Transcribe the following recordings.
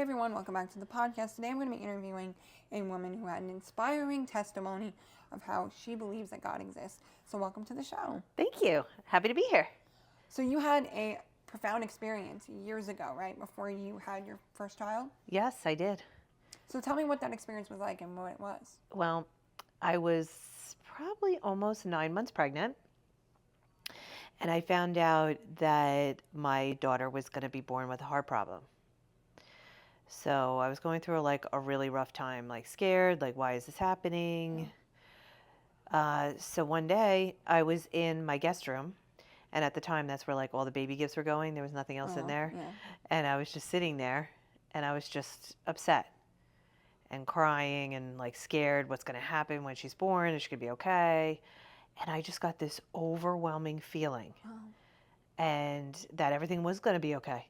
everyone, welcome back to the podcast. Today I'm going to be interviewing a woman who had an inspiring testimony of how she believes that God exists. So welcome to the show. Thank you. Happy to be here. So you had a profound experience years ago, right? Before you had your first child? Yes, I did. So tell me what that experience was like and what it was. Well, I was probably almost 9 months pregnant. And I found out that my daughter was going to be born with a heart problem. So I was going through a really rough time, scared, why is this happening? So one day I was in my guest room, and at the time that's where all the baby gifts were going. There was nothing else in there. Yeah. And I was just sitting there, and I was just upset and crying and scared what's going to happen when she's born. Is she going to be okay? And I just got this overwhelming feeling and that everything was going to be okay.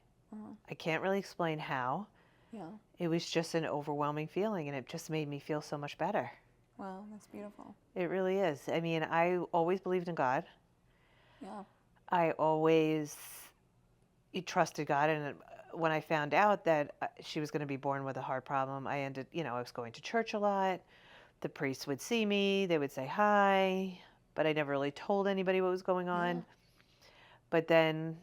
I can't really explain how. Yeah. It was just an overwhelming feeling, and it just made me feel so much better. Wow, that's beautiful. It really is. I mean, I always believed in God. Yeah. I always trusted God, and when I found out that she was going to be born with a heart problem, I was going to church a lot. The priests would see me. They would say hi, but I never really told anybody what was going on. Yeah. But then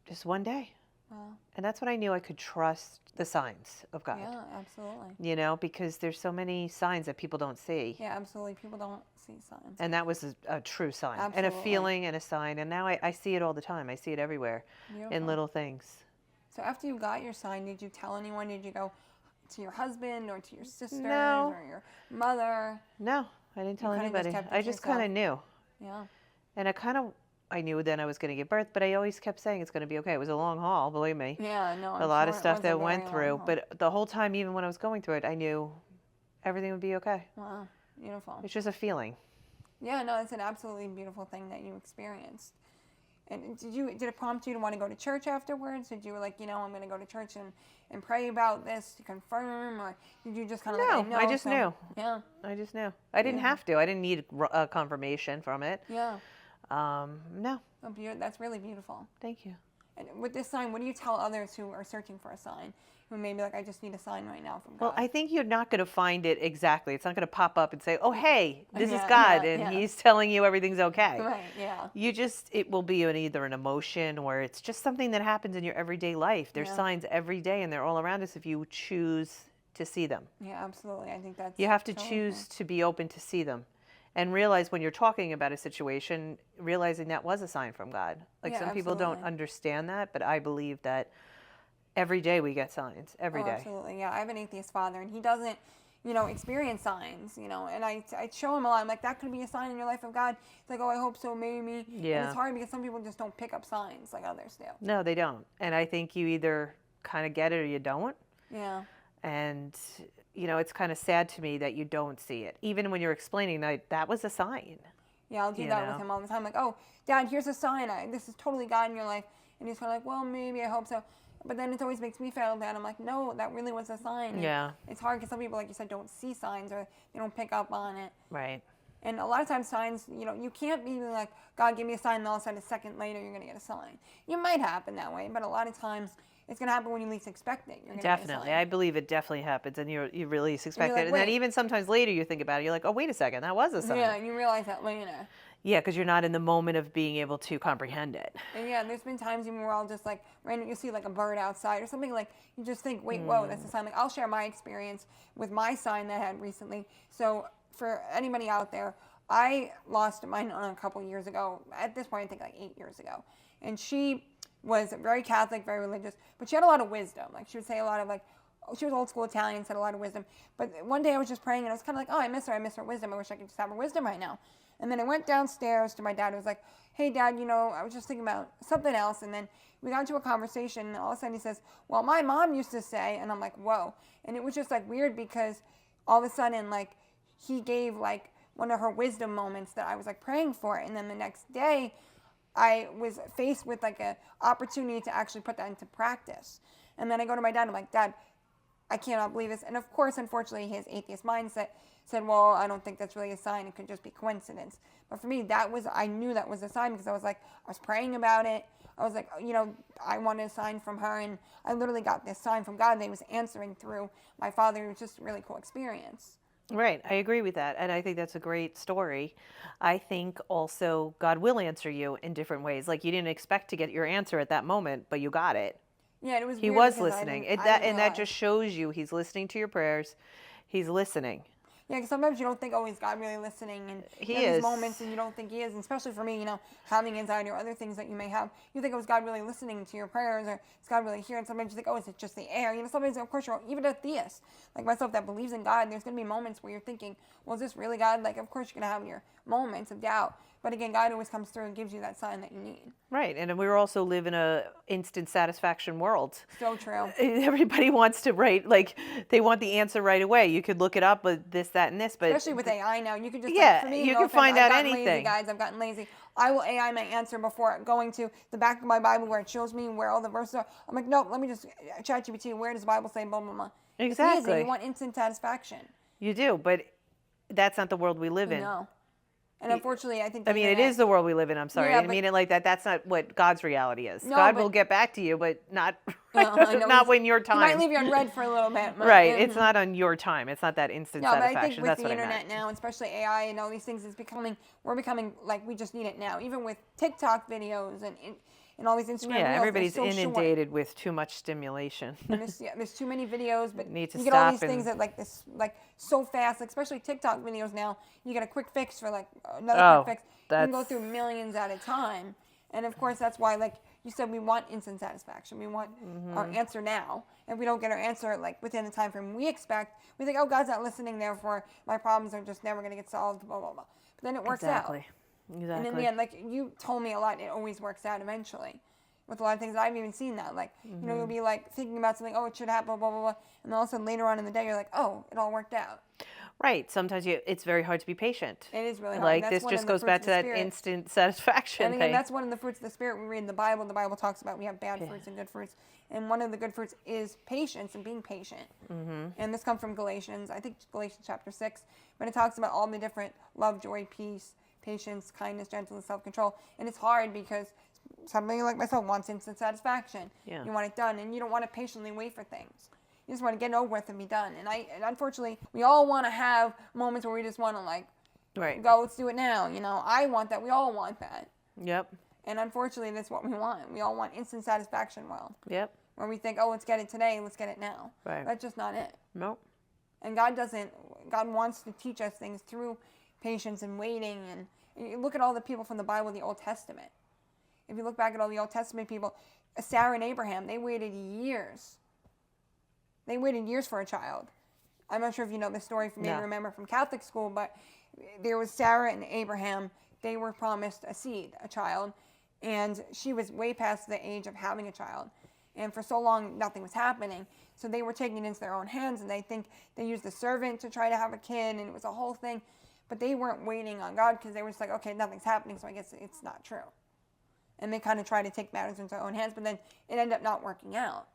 just one day, Wow. and that's when I knew I could trust the signs of God. Yeah, absolutely. Because there's so many signs that people don't see. Yeah, absolutely. People don't see signs. And that was a true sign. Absolutely. And a feeling and a sign. And now I see it all the time. I see it everywhere. Beautiful. In little things. So after you got your sign, did you tell anyone? Did you go to your husband or to your sisters No. or your mother? No, I didn't tell kinda just anybody. kept it I to just kind of knew. Yeah. And I knew then I was going to give birth, but I always kept saying it's going to be okay. It was a long haul, believe me. Yeah, no. A lot of stuff that went through. But the whole time, even when I was going through it, I knew everything would be okay. Wow, beautiful. It's just a feeling. Yeah, no, it's an absolutely beautiful thing that you experienced. And did it prompt you to want to go to church afterwards? Did you were like, I'm going to go to church and pray about this to confirm? Or did you just kind of No, I just knew. Yeah. I just knew. I didn't have to. I didn't need a confirmation from it. Yeah. No. Oh, that's really beautiful. Thank you. And with this sign, what do you tell others who are searching for a sign? Who may be like, I just need a sign right now from God. Well, I think you're not going to find it exactly. It's not going to pop up and say, oh, hey, this is Yeah, God, yeah, and yeah. He's telling you everything's okay. Right, yeah. It will be either an emotion or it's just something that happens in your everyday life. There's Yeah. signs every day, and they're all around us if you choose to see them. Yeah, absolutely. I think that's... You have to totally choose to be open to see them. And realize when you're talking about a situation, realizing that was a sign from God. Yeah, Some people don't absolutely. understand that, but I believe that every day we get signs, every day. Absolutely, yeah. I have an atheist father, and he doesn't, experience signs, and I show him a lot. I'm like, that could be a sign in your life of God. He's like, oh, I hope so, maybe. Yeah. And it's hard because some people just don't pick up signs like others do. No, they don't. And I think you either kind of get it or you don't. Yeah. And, it's kind of sad to me that you don't see it. Even when you're explaining that was a sign. Yeah, I'll do that with him all the time. Like, oh, Dad, here's a sign. This is totally God in your life. And he's kind of like, well, maybe, I hope so. But then it always makes me feel bad. I'm like, no, that really was a sign. And Yeah. it's hard because some people, like you said, don't see signs or they don't pick up on it. Right. And a lot of times signs, you can't be like, God, give me a sign, and all of a sudden a second later you're going to get a sign. It might happen that way, but a lot of times it's going to happen when you least expect it. You're gonna Definitely. Get a sign. I believe it definitely happens, and you really expect like, it. And then wait. even sometimes later you think about it, you're like, oh, wait a second, that was a sign. Yeah, and you realize that later. Yeah, because you're not in the moment of being able to comprehend it. And yeah, there's been times even where I'll just like, random, you see like a bird outside or something, like you just think, wait, whoa, that's a sign. Like I'll share my experience with my sign that I had recently. So for anybody out there, I lost mine a couple years ago. At this point, I think like 8 years ago. And she was very Catholic, very religious, but she had a lot of wisdom. Like she would say a lot of she was old school Italian, said a lot of wisdom. But one day I was just praying and I was kind of like, oh, I miss her wisdom. I wish I could just have her wisdom right now. And then I went downstairs to my dad. I was like, hey, Dad, I was just thinking about something else. And then we got into a conversation, and all of a sudden he says, well, my mom used to say, and I'm like, whoa. And it was just like weird because all of a sudden, he gave one of her wisdom moments that I was praying for. And then the next day, I was faced with a opportunity to actually put that into practice. And then I go to my dad, I'm like, Dad, I cannot believe this. And of course, unfortunately, his atheist mindset said, well, I don't think that's really a sign. It could just be coincidence. But for me, I knew that was a sign because I was praying about it. I was like, I wanted a sign from her. And I literally got this sign from God that he was answering through my father. It was just a really cool experience. Right. I agree with that. And I think that's a great story. I think also God will answer you in different ways. Like you didn't expect to get your answer at that moment, but you got it. Yeah, it was He weird was because listening. I didn't And that realize. just shows you he's listening to your prayers. He's listening. Yeah, because sometimes you don't think, is God really listening? And He you have is. these moments and you don't think he is. And especially for me, having anxiety or other things that you may have, you think, is God really listening to your prayers? Or is God really here? And sometimes you think, is it just the air? Sometimes, of course, even a theist like myself that believes in God, there's going to be moments where you're thinking, well, is this really God? Like, of course, you're going to have your moments of doubt. But again, God always comes through and gives you that sign that you need. Right. And we also live in a instant satisfaction world. So true. Everybody wants to write, like, they want the answer right away. You could look it up with this, that, and this. But especially with AI now, you could just, yeah, for me, you no can offense, find I've out gotten anything. lazy, guys. I've gotten lazy. I will AI my answer before going to the back of my Bible where it shows me where all the verses are. I'm like, nope, let me just ChatGPT. Where does the Bible say blah, blah, blah? Exactly. It's easy. You want instant satisfaction. You do, but that's not the world we live in. No. And unfortunately, I think it is the world we live in. I'm sorry. Yeah, I didn't mean it like that. That's not what God's reality is. No, God but- will get back to you, but not I know not when your time. He might leave you on red for a little bit. But, Right. It's not on your time. It's not that instant No, but I satisfaction. think with That's the what internet I meant. now, especially AI and all these things, we're becoming like we just need it now. Even with TikTok videos and all these Instagram Yeah, reels, everybody's they're so short. inundated with too much stimulation. And there's too many videos, but Need to you get all stop these things that like so fast, like, especially TikTok videos now. You get a quick fix for like another quick fix. You can go through millions at a time, and of course that's why, like you said, we want instant satisfaction. We want our answer now. If we don't get our answer like within the time frame we expect, we think, God's not listening, therefore my problems are just never going to get solved. Blah blah blah. But then it works out. Exactly. And in the end, like you told me a lot, it always works out eventually. With a lot of things, I've even seen that. Like, you'll be like thinking about something, it should happen, blah, blah, blah. And then all of a sudden later on in the day, you're like, it all worked out. Right. Sometimes it's very hard to be patient. It is really hard. Like, That's this one just of the goes fruits back of to the that Spirit. instant satisfaction And again, thing. that's one of the fruits of the Spirit we read in the Bible. The Bible talks about we have bad fruits and good fruits. And one of the good fruits is patience and being patient. And this comes from Galatians, I think Galatians chapter 6. But it talks about all the different love, joy, peace, patience, kindness, gentleness, self-control. And it's hard because somebody like myself wants instant satisfaction. Yeah. You want it done, and you don't want to patiently wait for things. You just want to get it over with and be done. And unfortunately, we all want to have moments where we just want to go, let's do it now. I want that. We all want that. Yep. And unfortunately, that's what we want. We all want instant satisfaction. Yep. Where we think, let's get it today, let's get it now. Right. That's just not it. Nope. And God wants to teach us things through patience and waiting. And you look at all the people from the Bible, the Old Testament. If you look back at all the Old Testament people, Sarah and Abraham, they waited years. They waited years for a child. I'm not sure if you know the story, maybe remember from Catholic school, but there was Sarah and Abraham. They were promised a seed, a child, and she was way past the age of having a child. And for so long, nothing was happening. So they were taking it into their own hands, and they used a servant to try to have a kid, and it was a whole thing. But they weren't waiting on God because they were just like, okay, nothing's happening, so I guess it's not true. And they kind of tried to take matters into their own hands, but then it ended up not working out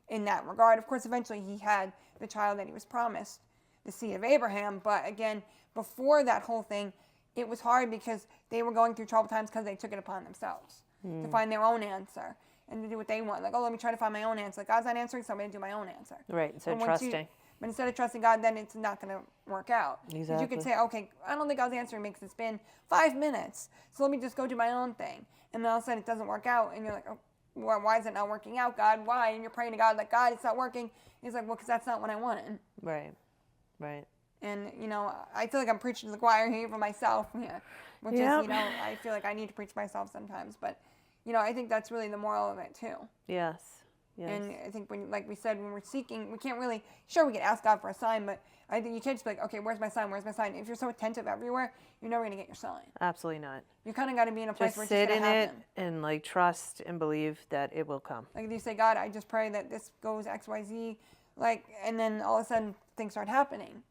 in that regard. Of course, eventually he had the child that he was promised, the seed of Abraham. But again, before that whole thing, it was hard because they were going through troubled times because they took it upon themselves to find their own answer and to do what they want. Like, let me try to find my own answer. Like, God's not answering, so I'm going to do my own answer. Right, instead of trusting. But instead of trusting God, then it's not going to work out. Exactly. You could say, okay, I don't think God's answering me because it's been 5 minutes, so let me just go do my own thing. And then all of a sudden it doesn't work out, and you're like, well, why is it not working out, God? Why? And you're praying to God, like, God, it's not working. He's like, well, because that's not what I wanted. Right. And, I feel like I'm preaching to the choir here for myself, which is, I feel like I need to preach myself sometimes. But, I think that's really the moral of it, too. Yes. And I think like we said, when we're seeking, we can't really, we can ask God for a sign, but I think you can't just be like, okay, where's my sign? Where's my sign? If you're so attentive everywhere, you're never going to get your sign. Absolutely not. You kind of got to be in a place Just where it's sit just in gonna it happen. and trust and believe that it will come. Like if you say, God, I just pray that this goes X, Y, Z, and then all of a sudden things start happening.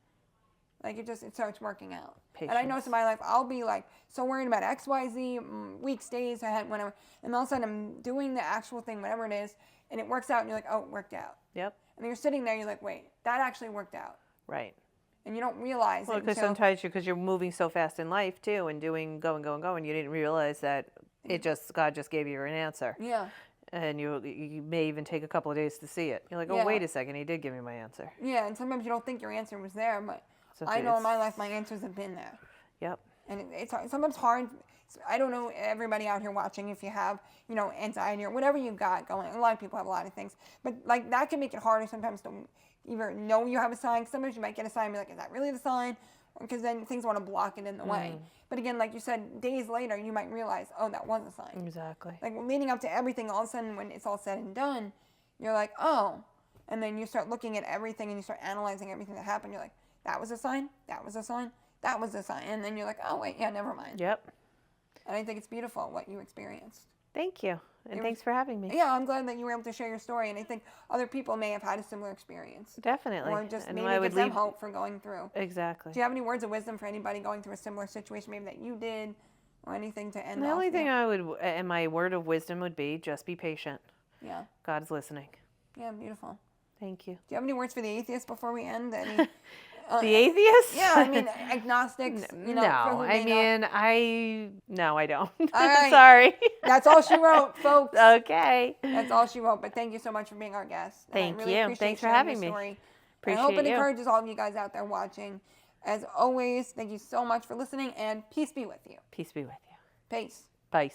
Like it starts working out. Patience. And I notice in my life, I'll be like so worried about X, Y, Z, weeks, days, whatever. And all of a sudden I'm doing the actual thing, whatever it is, and it works out, and you're like, oh, it worked out. Yep. And you're sitting there, you're like, wait, that actually worked out. Right. And you don't realize Well, it because until, sometimes because you're moving so fast in life too, and going, you didn't realize that God just gave you an answer, yeah, and you may even take a couple of days to see it. You're like, oh, Yeah. wait a second, He did give me my answer. yeah. And sometimes you don't think your answer was there, but So I know in my it's- life my answers have been there. Yep. And it's sometimes hard. I don't know everybody out here watching if you have, anxiety or whatever you got going. A lot of people have a lot of things, but like that can make it harder sometimes to either know you have a sign. Sometimes you might get a sign and be like, is that really the sign? Because then things want to block it in the way. But again, like you said, days later, you might realize, oh, that was a sign. Exactly. Like leading up to everything, all of a sudden when it's all said and done, you're like, oh. And then you start looking at everything and you start analyzing everything that happened. You're like, that was a sign, that was a sign, that was a sign. And then you're like, oh, wait, yeah, never mind. Yep. And I think it's beautiful what you experienced. Thank you, and thanks for having me. Yeah, I'm glad that you were able to share your story. And I think other people may have had a similar experience. Definitely. Or just And maybe I it would gives them leave- hope for going through. Exactly. Do you have any words of wisdom for anybody going through a similar situation, maybe that you did, or anything to end The off? only thing I would, and my word of wisdom would be, just be patient. Yeah. God's listening. Yeah, beautiful. Thank you. Do you have any words for the atheists before we end? Any, The atheists? yeah, I mean, agnostics. For No, who I may not. mean, no, I don't. All right. Sorry. That's all she wrote, folks. Okay. That's all she wrote. But thank you so much for being our guest. And I Thank really you. appreciate Thanks for sharing having your me. story. And I Appreciate hope it you. encourages all of you guys out there watching. As always, thank you so much for listening, and peace be with you. Peace be with you. Peace. Peace.